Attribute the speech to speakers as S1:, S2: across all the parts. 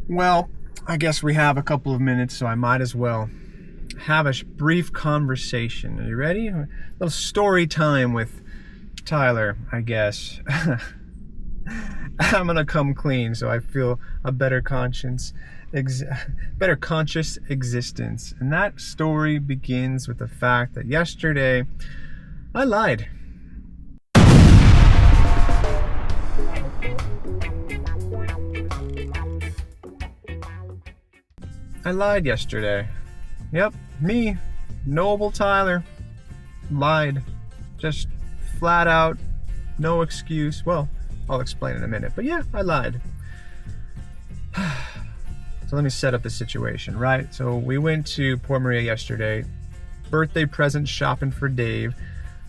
S1: Well, I guess we have a couple of minutes, so I might as well have a brief conversation. Are you ready? A little story time with Tyler, I guess. I'm gonna come clean so I feel a better conscious existence. And that story begins with the fact that yesterday I lied. I lied yesterday. Yep, me, Noble Tyler, lied. Just flat out, no excuse. Well, I'll explain in a minute. But yeah, I lied. So let me set up the situation, right? So we went to Port Maria yesterday, birthday present shopping for Dave,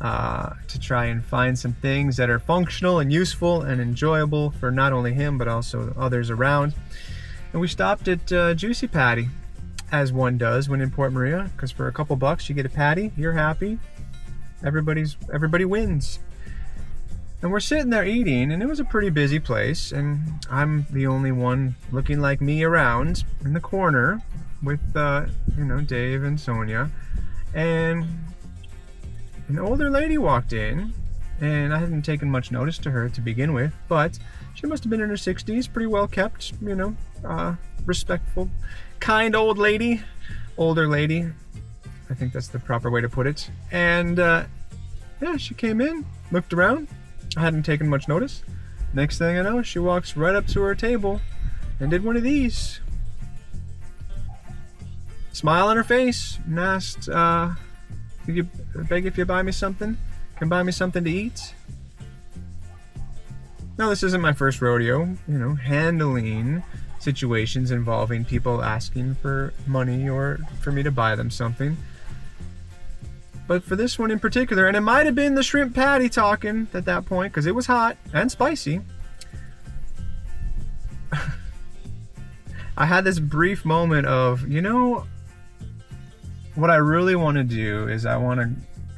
S1: to try and find some things that are functional and useful and enjoyable for not only him, but also others around. And we stopped at Juicy Patty, as one does when in Port Maria, because for a couple bucks you get a patty, you're happy, everybody wins. And we're sitting there eating, and it was a pretty busy place, and I'm the only one looking like me around in the corner with Dave and Sonia, and an older lady walked in, and I hadn't taken much notice to her to begin with, but she must have been in her 60s, pretty well kept, respectful, kind older lady. I think that's the proper way to put it. And she came in, looked around. I hadn't taken much notice. Next thing I know, she walks right up to her table and did one of these. Smile on her face and asked, if you buy me something? Can buy me something to eat? Now, this isn't my first rodeo, handling situations involving people asking for money or for me to buy them something. But for this one in particular, and it might have been the shrimp patty talking at that point, because it was hot and spicy, I had this brief moment of, what I really want to do is I want to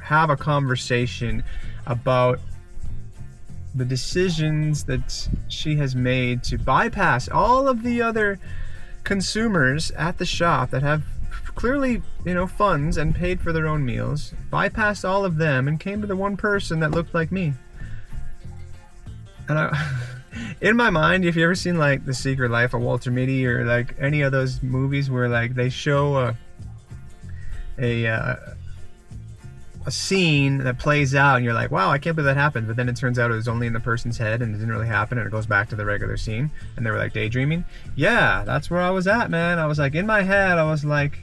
S1: have a conversation about the decisions that she has made to bypass all of the other consumers at the shop that have clearly, funds and paid for their own meals, bypassed all of them and came to the one person that looked like me. And in my mind, if you ever seen like The Secret Life of Walter Mitty or like any of those movies where like they show a scene that plays out and you're like, wow, I can't believe that happened, but then it turns out it was only in the person's head and it didn't really happen, and it goes back to the regular scene and they were like daydreaming. Yeah, that's where I was at, man. I was like, in my head, I was like,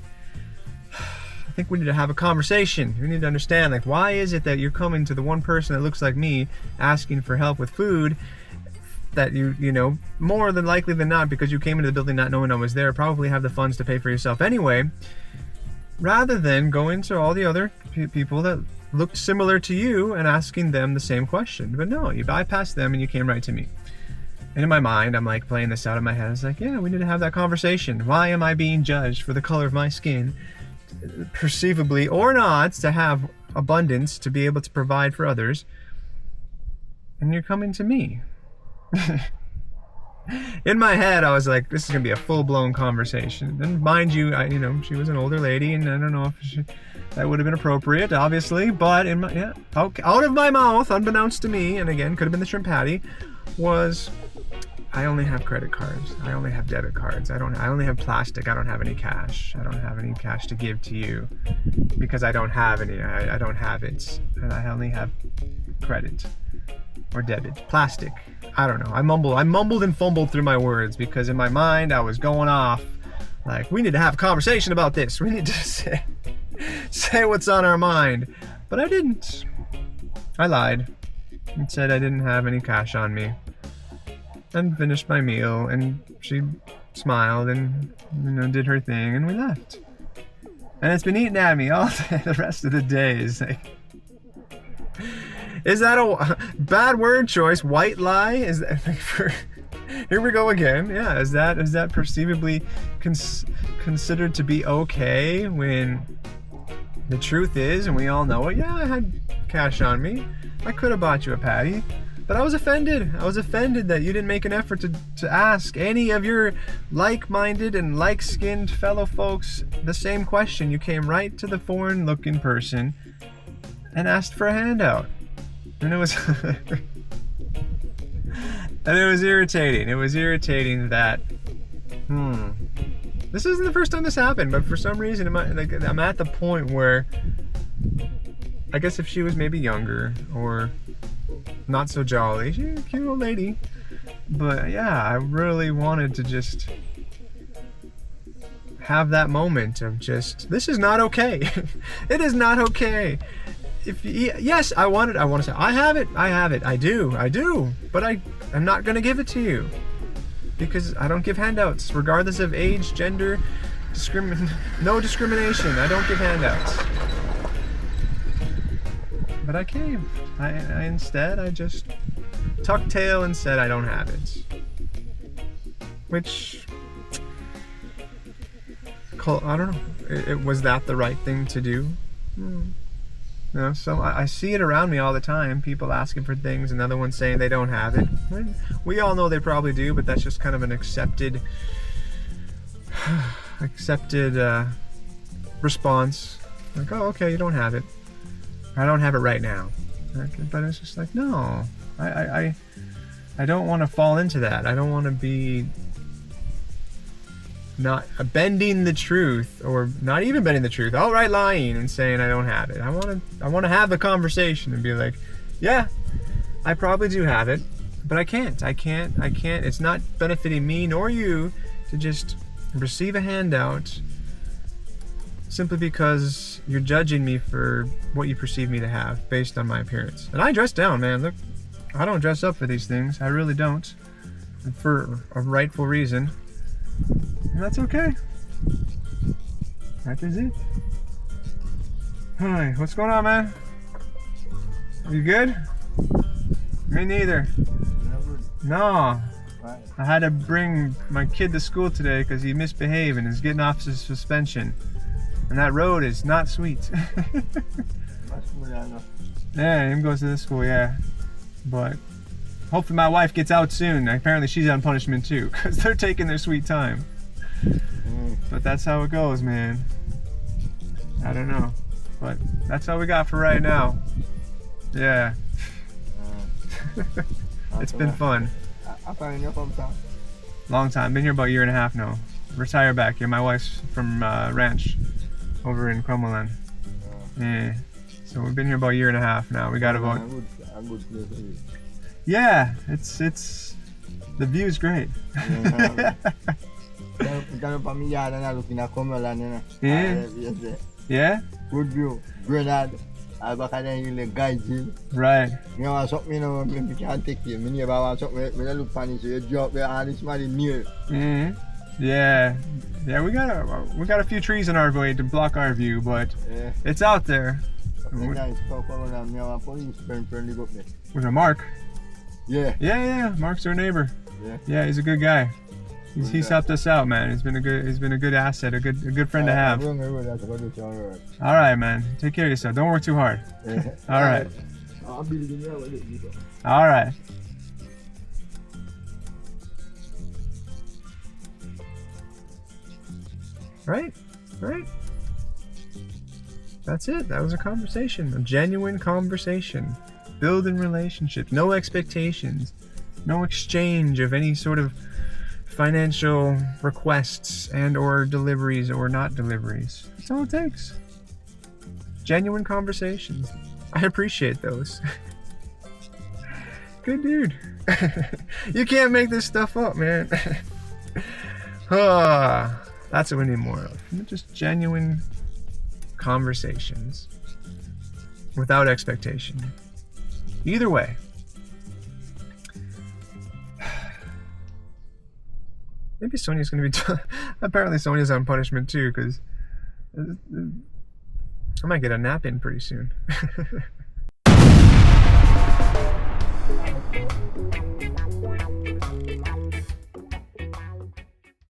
S1: I think we need to have a conversation. We need to understand, like, why is it that you're coming to the one person that looks like me asking for help with food that you more than likely than not, because you came into the building not knowing I was there, probably have the funds to pay for yourself anyway, rather than going to all the other people that looked similar to you and asking them the same question. But no, you bypassed them and you came right to me. And in my mind, I'm like playing this out in my head. It's like, yeah, we need to have that conversation. Why am I being judged for the color of my skin, perceivably or not, to have abundance, to be able to provide for others, and you're coming to me? In my head, I was like, this is gonna be a full-blown conversation. And mind you, she was an older lady, and I don't know if that would have been appropriate, obviously. But out of my mouth, unbeknownst to me, and again, could have been the shrimp patty, was, I only have credit cards. I only have debit cards. I only have plastic. I don't have any cash. I don't have any cash to give to you because I don't have any. I don't have it, and I only have credit or debit. Plastic. I don't know. I mumbled and fumbled through my words because in my mind I was going off like, we need to have a conversation about this. We need to say what's on our mind. But I didn't. I lied and said I didn't have any cash on me and finished my meal, and she smiled and did her thing, and we left. And it's been eating at me all day. The rest of the day is like, is that a bad word choice? White lie? Is that here we go again. Yeah, is that perceivably considered to be okay when the truth is, and we all know it, yeah, I had cash on me. I could have bought you a patty. But I was offended. I was offended that you didn't make an effort to ask any of your like-minded and like-skinned fellow folks the same question. You came right to the foreign-looking person and asked for a handout. And it was... and it was irritating. It was irritating that... This isn't the first time this happened, but for some reason, I'm at the point where... I guess if she was maybe younger, or... not so jolly. She's a cute old lady. But yeah, I really wanted to just have that moment of just, this is not okay. It is not okay. Yes, I want to say, I have it, I do. But I'm not gonna give it to you. Because I don't give handouts, regardless of age, gender, no discrimination. I don't give handouts. But I came. Instead, I just tucked tail and said I don't have it. Which, I don't know. Was that the right thing to do? No, so I see it around me all the time. People asking for things, another one saying they don't have it. We all know they probably do, but that's just kind of an accepted response. Like, oh, okay, you don't have it. I don't have it right now. But it's just like, no, I don't want to fall into that. I don't want to be not bending the truth, or not even bending the truth, outright lying and saying I don't have it. I want to have the conversation and be like, yeah, I probably do have it, but I can't. It's not benefiting me nor you to just receive a handout simply because you're judging me for what you perceive me to have based on my appearance. And I dress down, man. Look, I don't dress up for these things. I really don't. And for a rightful reason. And that's okay. That is it. Hi, what's going on, man? You good? Me neither. No. I had to bring my kid to school today because he misbehaved and is getting off his suspension. And that road is not sweet. Yeah, him goes to this school, yeah. But hopefully my wife gets out soon. Apparently she's on punishment too, because they're taking their sweet time. But that's how it goes, man. I don't know. But that's all we got for right now. Yeah. It's been fun. Long time. Been here about a year and a half now. Retire back here. My wife's from Ranch over in Cromwelland. Yeah. So we've been here about a year and a half now. We got about... Yeah, it's the view's great. Yeah. Yeah?
S2: Good view. Grenade.
S1: Right.
S2: You know something, you know, you can't take you. Me never want something when I look funny, so you drop there and it's money near.
S1: Yeah. Yeah, we got a few trees in our way to block our view, but yeah, it's out there. Was it Mark?
S2: Yeah.
S1: Yeah. Mark's our neighbor. Yeah, he's a good guy. He's helped us out, man. He's been a good asset, a good friend to have. All right, man. Take care of yourself. Don't work too hard. All right. All right. Right. That's it. That was a conversation, a genuine conversation. Building relationships, no expectations, no exchange of any sort of financial requests and or deliveries or not deliveries. That's all it takes. Genuine conversations. I appreciate those. Good dude. You can't make this stuff up, man. That's what we need more of. Just genuine conversations without expectation. Either way. Maybe Sonia's gonna be apparently Sonia's on punishment too, because I might get a nap in pretty soon.